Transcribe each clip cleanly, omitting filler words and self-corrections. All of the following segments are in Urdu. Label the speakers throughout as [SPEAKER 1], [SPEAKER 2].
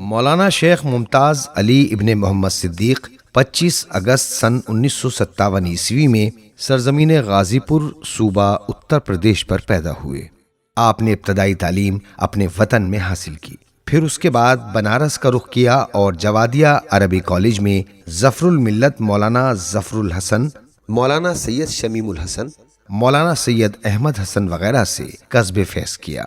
[SPEAKER 1] مولانا شیخ ممتاز علی ابن محمد صدیق 25 اگست سن 1957 عیسوی میں سرزمین غازی پور صوبہ اتر پردیش پر پیدا ہوئے۔ آپ نے ابتدائی تعلیم اپنے وطن میں حاصل کی، پھر اس کے بعد بنارس کا رخ کیا اور جوادیہ عربی کالج میں ظفر الملت مولانا ظفر الحسن، مولانا سید شمیم الحسن، مولانا سید احمد حسن وغیرہ سے کسب فیض کیا۔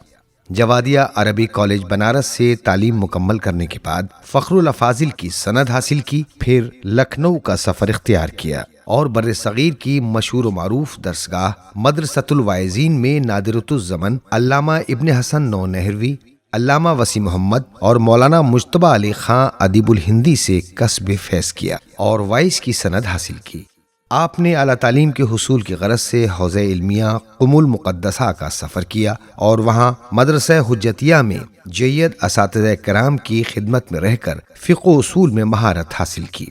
[SPEAKER 1] جوادیہ عربی کالج بنارس سے تعلیم مکمل کرنے کے بعد فخر الافاضل کی سند حاصل کی، پھر لکھنؤ کا سفر اختیار کیا اور بر صغیر کی مشہور و معروف درسگاہ مدرسۃ الواعظین میں نادرۃ الزمن علامہ ابن حسن نونہروی، علامہ وسیع محمد اور مولانا مجتبیٰ علی خاں ادیب الہندی سے کسب فیض کیا اور وائس کی سند حاصل کی۔ آپ نے اعلیٰ تعلیم کے حصول کی غرض سے حوزہ علمیہ قم المقدسہ کا سفر کیا اور وہاں مدرسہ حجتیہ میں جید اساتذہ کرام کی خدمت میں رہ کر فقہ و اصول میں مہارت حاصل کی۔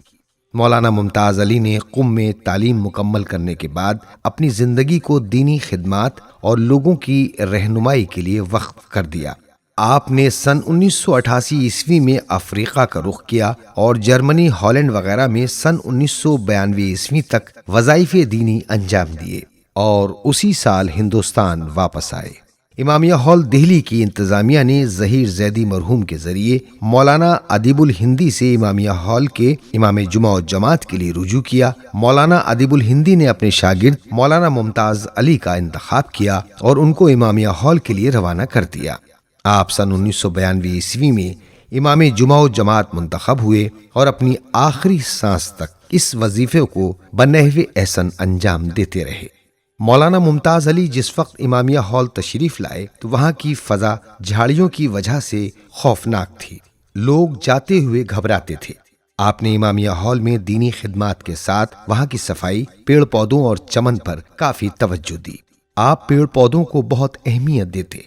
[SPEAKER 1] مولانا ممتاز علی نے قم میں تعلیم مکمل کرنے کے بعد اپنی زندگی کو دینی خدمات اور لوگوں کی رہنمائی کے لیے وقف کر دیا۔ آپ نے سن 1988 عیسوی میں افریقہ کا رخ کیا اور جرمنی، ہالینڈ وغیرہ میں سن 1992 عیسوی تک وظائف دینی انجام دیے اور اسی سال ہندوستان واپس آئے۔ امامیہ ہال دہلی کی انتظامیہ نے ظہیر زیدی مرحوم کے ذریعے مولانا ادیب الہندی سے امامیہ ہال کے امام جمعہ و جماعت کے لیے رجوع کیا۔ مولانا ادیب الہندی نے اپنے شاگرد مولانا ممتاز علی کا انتخاب کیا اور ان کو امامیہ ہال کے لیے روانہ کر دیا۔ آپ سن 1992 عیسوی میں امام جمعہ و جماعت منتخب ہوئے اور اپنی آخری سانس تک اس وظیفے کو بنحو احسن انجام دیتے رہے۔ مولانا ممتاز علی جس وقت امامیہ ہال تشریف لائے تو وہاں کی فضا جھاڑیوں کی وجہ سے خوفناک تھی، لوگ جاتے ہوئے گھبراتے تھے۔ آپ نے امامیہ ہال میں دینی خدمات کے ساتھ وہاں کی صفائی، پیڑ پودوں اور چمن پر کافی توجہ دی۔ آپ پیڑ پودوں کو بہت اہمیت دیتے،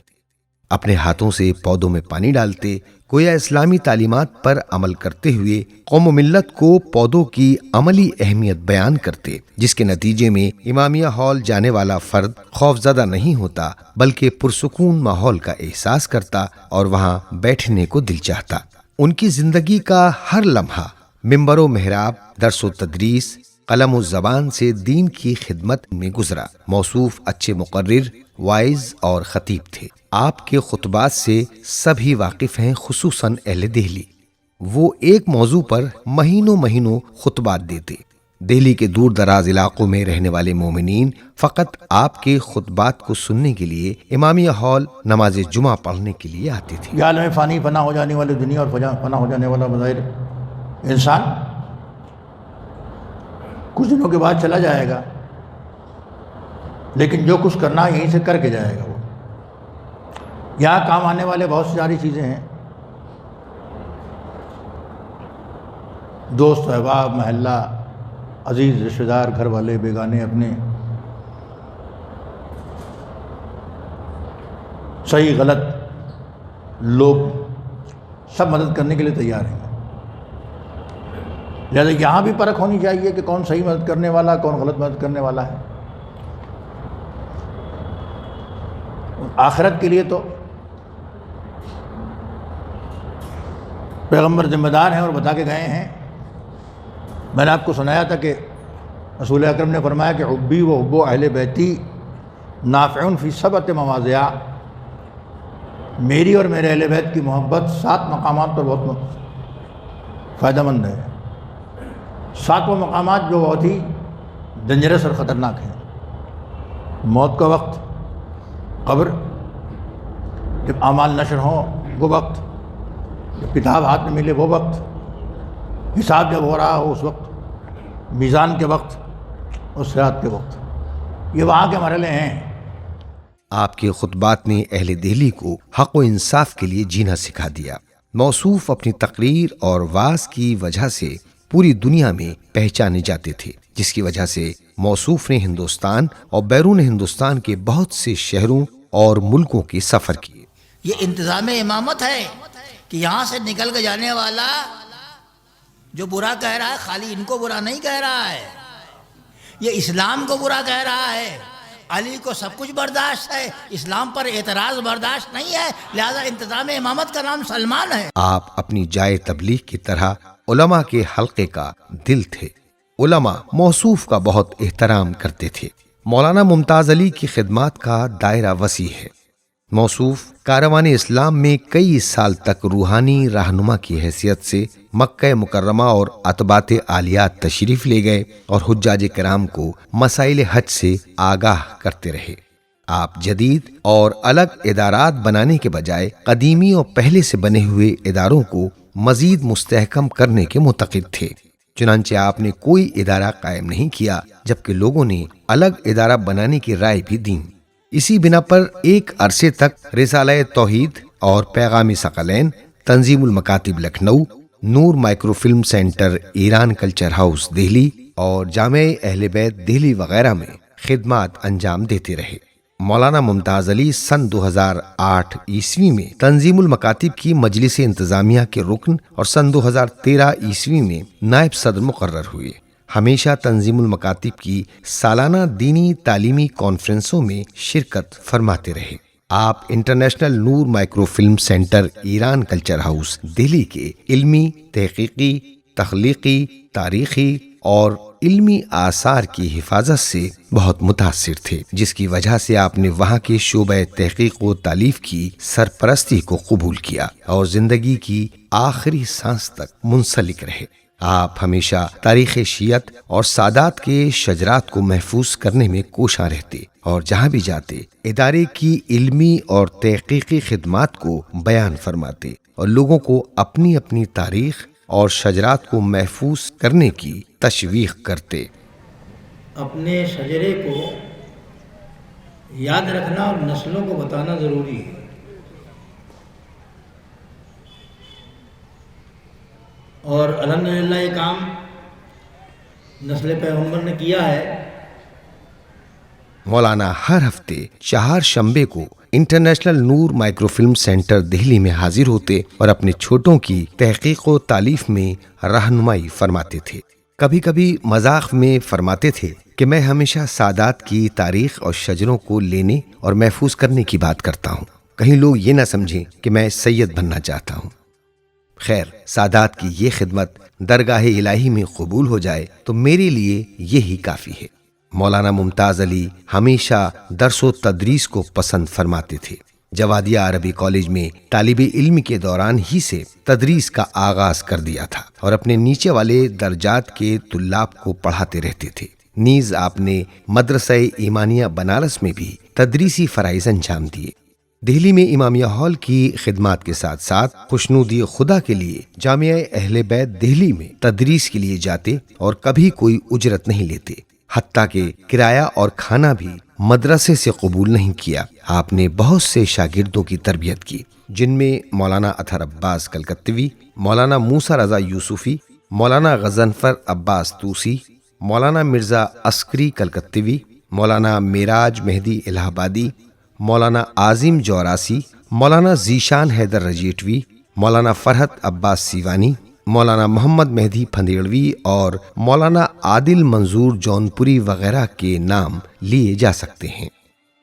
[SPEAKER 1] اپنے ہاتھوں سے پودوں میں پانی ڈالتے، گویا اسلامی تعلیمات پر عمل کرتے ہوئے قوم و ملت کو پودوں کی عملی اہمیت بیان کرتے، جس کے نتیجے میں امامیہ ہال جانے والا فرد خوفزدہ نہیں ہوتا بلکہ پرسکون ماحول کا احساس کرتا اور وہاں بیٹھنے کو دل چاہتا۔ ان کی زندگی کا ہر لمحہ منبر و محراب، درس و تدریس، قلم و زبان سے دین کی خدمت میں گزرا۔ موصوف اچھے مقرر، وائز اور خطیب تھے۔ آپ کے خطبات سے سبھی واقف ہیں، خصوصاً اہل دہلی۔ وہ ایک موضوع پر مہینوں خطبات دیتے۔ دہلی کے دور دراز علاقوں میں رہنے والے مومنین فقط آپ کے خطبات کو سننے کے لیے امامیہ ہال نماز جمعہ پڑھنے کے لیے آتے تھے۔
[SPEAKER 2] یہ عالم فانی، فنا ہو جانے والی دنیا اور فنا ہو جانے والا بظاہر انسان کچھ دنوں کے بعد چلا جائے گا، لیکن جو کچھ کرنا ہے یہیں سے کر کے جائے گا۔ وہ یہاں کام آنے والے بہت ساری چیزیں ہیں، دوست، احباب، محلہ، عزیز، رشتہ دار، گھر والے، بیگانے، اپنے، صحیح غلط لوگ سب مدد کرنے کے لیے تیار ہیں۔ لہٰذا یہاں بھی پرکھ ہونی چاہیے کہ کون صحیح مدد کرنے والا، کون غلط مدد کرنے والا ہے۔ آخرت کے لیے تو پیغمبر ذمہ دار ہیں اور بتا کے گئے ہیں۔ میں نے آپ کو سنایا تھا کہ رسول اکرم نے فرمایا کہ حبی و حب اہل بیتی نافع فی سبعۃ مواضع، میری اور میرے اہل بیت کی محبت 7 مقامات پر بہت فائدہ مند ہے۔ 7 مقامات جو بہت ہی ڈینجرس اور خطرناک ہیں: موت کا وقت، قبر، جب اعمال نشر ہوں وہ وقت، جب کتاب ہاتھ میں ملے وہ وقت، حساب جب ہو رہا ہو اس وقت، میزان کے وقت اور صراط کے وقت۔ یہ وہاں کے مرحلے ہیں۔
[SPEAKER 1] آپ کے خطبات نے اہل دہلی کو حق و انصاف کے لیے جینا سکھا دیا۔ موصوف اپنی تقریر اور وعظ کی وجہ سے پوری دنیا میں پہچانے جاتے تھے، جس کی وجہ سے موصوف نے ہندوستان اور بیرون ہندوستان کے بہت سے شہروں اور ملکوں کے سفر کیے۔
[SPEAKER 3] یہ انتظام امامت ہے کہ یہاں سے نکل کے جانے والا جو برا کہہ رہا ہے خالی ان کو برا نہیں کہہ رہا ہے، یہ اسلام کو برا کہہ رہا ہے، علی کو سب کچھ برداشت ہے، اسلام پر اعتراض برداشت نہیں ہے، لہذا انتظام امامت کا نام سلمان ہے۔
[SPEAKER 1] آپ اپنی جائے تبلیغ کی طرح علماء کے حلقے کا دل تھے۔ علماء موصوف کا بہت احترام کرتے تھے۔ مولانا ممتاز علی کی خدمات کا دائرہ وسیع ہے۔ موصوف کاروان اسلام میں کئی سال تک روحانی رہنما کی حیثیت سے مکہ مکرمہ اور اطباط عالیات تشریف لے گئے اور حجاج کرام کو مسائل حج سے آگاہ کرتے رہے۔ آپ جدید اور الگ ادارات بنانے کے بجائے قدیمی اور پہلے سے بنے ہوئے اداروں کو مزید مستحکم کرنے کے معتقد تھے۔ چنانچہ آپ نے کوئی ادارہ قائم نہیں کیا، جبکہ لوگوں نے الگ ادارہ بنانے کی رائے بھی دی۔ اسی بنا پر ایک عرصے تک رسالہ توحید اور پیغام ثقلین، Tanzeem ul-Makatib Lucknow, Noor micro film centre Iran culture house Delhi اور جامع اہل بیت دہلی وغیرہ میں خدمات انجام دیتے رہے۔ مولانا ممتاز علی سن 2008 عیسوی میں تنظیم المکاتب کی مجلس انتظامیہ کے رکن اور سن 2013 عیسوی میں نائب صدر مقرر ہوئے۔ ہمیشہ تنظیم المکاتب کی سالانہ دینی تعلیمی کانفرنسوں میں شرکت فرماتے رہے۔ آپ international Noor micro film centre Iran culture house Delhi کے علمی، تحقیقی، تخلیقی، تاریخی اور علمی آثار کی حفاظت سے بہت متاثر تھے، جس کی وجہ سے آپ نے وہاں کے شعبہ تحقیق و تالیف کی سرپرستی کو قبول کیا اور زندگی کی آخری سانس تک منسلک رہے۔ آپ ہمیشہ تاریخ شیعت اور سادات کے شجرات کو محفوظ کرنے میں کوشاں رہتے اور جہاں بھی جاتے ادارے کی علمی اور تحقیقی خدمات کو بیان فرماتے اور لوگوں کو اپنی اپنی تاریخ اور شجرات کو محفوظ کرنے کی تشویق کرتے۔
[SPEAKER 2] اپنے شجرے کو یاد رکھنا اور نسلوں کو بتانا ضروری ہے۔ اور الحمدللہ یہ کام نسل پیغمبر نے کیا ہے۔
[SPEAKER 1] مولانا ہر ہفتے 4 شنبے کو international Noor micro film centre Delhi میں حاضر ہوتے اور اپنے چھوٹوں کی تحقیق و تالیف میں رہنمائی فرماتے تھے۔ کبھی کبھی مذاق میں فرماتے تھے کہ میں ہمیشہ سادات کی تاریخ اور شجروں کو لینے اور محفوظ کرنے کی بات کرتا ہوں، کہیں لوگ یہ نہ سمجھیں کہ میں سید بننا چاہتا ہوں۔ خیر، سادات کی یہ خدمت درگاہ الہی میں قبول ہو جائے تو میرے لیے یہی کافی ہے۔ مولانا ممتاز علی ہمیشہ درس و تدریس کو پسند فرماتے تھے۔ جوادیہ عربی کالج میں طالب علم کے دوران ہی سے تدریس کا آغاز کر دیا تھا اور اپنے نیچے والے درجات کے طلاب کو پڑھاتے رہتے تھے۔ نیز آپ نے مدرسہ ایمانیہ بنارس میں بھی تدریسی فرائض انجام دیے۔ دہلی میں امامیہ ہال کی خدمات کے ساتھ ساتھ خوشنودی خدا کے لیے جامعہ اہل بیت دہلی میں تدریس کے لیے جاتے اور کبھی کوئی اجرت نہیں لیتے، حتیٰ کہ کرایہ اور کھانا بھی مدرسے سے قبول نہیں کیا۔ آپ نے بہت سے شاگردوں کی تربیت کی، جن میں مولانا اطہر عباس کلکتوی، مولانا موسیٰ رضا یوسفی، مولانا غضنفر عباس طوسی، مولانا مرزا عسکری کلکتوی، مولانا معراج مہدی الہ آبادی، مولانا عاظم جوراسی، مولانا ذیشان حیدر رجیٹوی، مولانا فرحت عباس سیوانی، مولانا محمد مہدی پھندیڑوی اور مولانا عادل منظور جونپوری وغیرہ کے نام لیے جا سکتے ہیں۔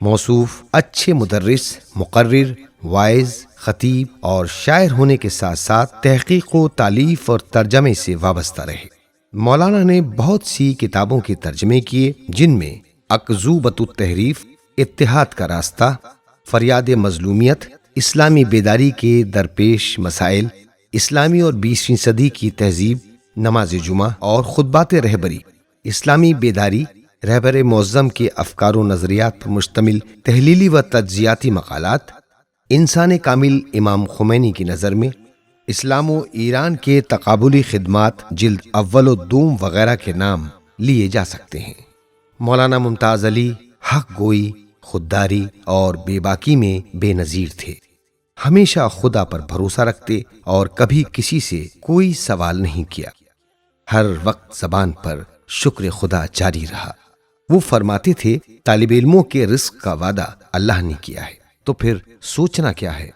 [SPEAKER 1] موصوف اچھے مدرس، مقرر، واعظ، خطیب اور شاعر ہونے کے ساتھ ساتھ تحقیق و تالیف اور ترجمے سے وابستہ رہے۔ مولانا نے بہت سی کتابوں کے ترجمے کیے، جن میں اکذوبۃ التحریف، اتحاد کا راستہ، فریاد مظلومیت، اسلامی بیداری کے درپیش مسائل، اسلامی اور 20ویں صدی کی تہذیب، نماز جمعہ اور خطبات رہبری، اسلامی بیداری، رہبر معظم کے افکار و نظریات پر مشتمل تحلیلی و تجزیاتی مقالات، انسان کامل امام خمینی کی نظر میں، اسلام و ایران کے تقابلی خدمات جلد اول و دوم وغیرہ کے نام لیے جا سکتے ہیں۔ مولانا ممتاز علی حق گوئی، خودداری اور بے باکی میں بے نظیر تھے۔ ہمیشہ خدا پر بھروسہ رکھتے اور کبھی کسی سے کوئی سوال نہیں کیا۔ ہر وقت زبان پر شکر خدا جاری رہا۔ وہ فرماتے تھے، طالب علموں کے رزق کا وعدہ اللہ نے کیا ہے، تو پھر سوچنا کیا ہے۔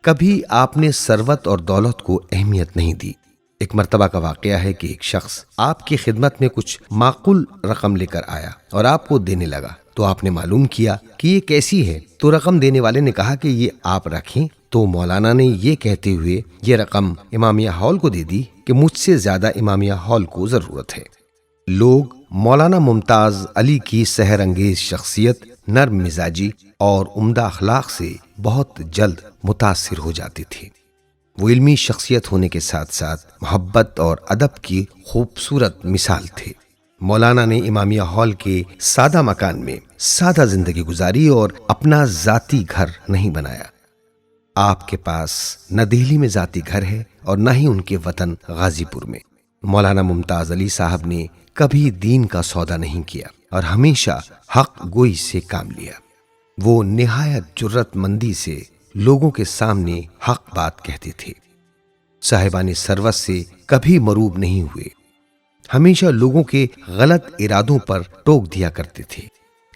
[SPEAKER 1] کبھی آپ نے ثروت اور دولت کو اہمیت نہیں دی، ایک مرتبہ کا واقعہ ہے کہ ایک شخص آپ کی خدمت میں کچھ معقول رقم لے کر آیا اور آپ کو دینے لگا، تو آپ نے معلوم کیا کہ یہ کیسی ہے، تو رقم دینے والے نے کہا کہ یہ آپ رکھیں، تو مولانا نے یہ کہتے ہوئے یہ رقم امامیہ ہال کو دے دی کہ مجھ سے زیادہ امامیہ ہال کو ضرورت ہے۔ لوگ مولانا ممتاز علی کی سحر انگیز شخصیت، نرم مزاجی اور عمدہ اخلاق سے بہت جلد متاثر ہو جاتے تھے۔ وہ علمی شخصیت ہونے کے ساتھ ساتھ محبت اور ادب کی خوبصورت مثال تھے۔ مولانا نے امامیہ ہال کے سادہ مکان میں سادہ زندگی گزاری اور اپنا ذاتی گھر نہیں بنایا۔ آپ کے پاس نہ دہلی میں ذاتی گھر ہے اور نہ ہی ان کے وطن غازی پور میں۔ مولانا ممتاز علی صاحب نے کبھی دین کا سودا نہیں کیا اور ہمیشہ حق گوئی سے کام لیا۔ وہ نہایت جرات مندی سے لوگوں کے سامنے حق بات کہتے تھے۔ صاحبان سروت سے کبھی مروب نہیں ہوئے، ہمیشہ لوگوں کے غلط ارادوں پر ٹوک دیا کرتے تھے۔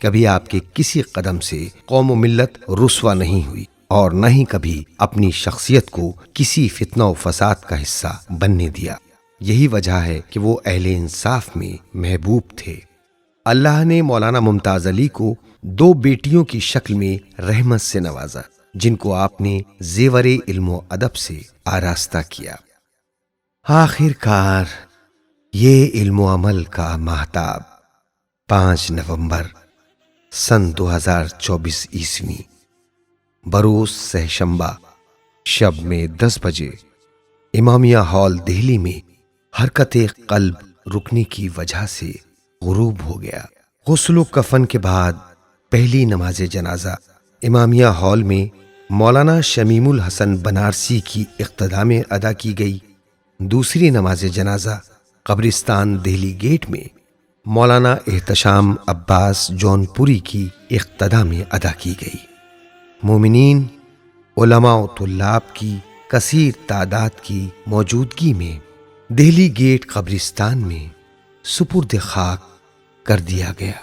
[SPEAKER 1] کبھی آپ کے کسی قدم سے قوم و ملت رسوا نہیں ہوئی اور نہ ہی کبھی اپنی شخصیت کو کسی فتنہ و فساد کا حصہ بننے دیا۔ یہی وجہ ہے کہ وہ اہل انصاف میں محبوب تھے۔ اللہ نے مولانا ممتاز علی کو 2 بیٹیوں کی شکل میں رحمت سے نوازا، جن کو آپ نے زیور علم و ادب سے آراستہ کیا۔ آخر کار یہ علم و عمل کا ماہتاب 5 نومبر سن 2024 عیسوی بروز سہشنبہ شب میں 10 بجے امامیہ ہال دہلی میں حرکت قلب رکنے کی وجہ سے غروب ہو گیا۔ غسل و کفن کے بعد پہلی نماز جنازہ امامیہ ہال میں مولانا شمیم الحسن بنارسی کی اقتداء میں ادا کی گئی۔ دوسری نماز جنازہ قبرستان دہلی گیٹ میں مولانا احتشام عباس جون پوری کی اقتداء میں ادا کی گئی۔ مومنین، علماء و طلاب کی کثیر تعداد کی موجودگی میں دہلی گیٹ قبرستان میں سپرد خاک کر دیا گیا۔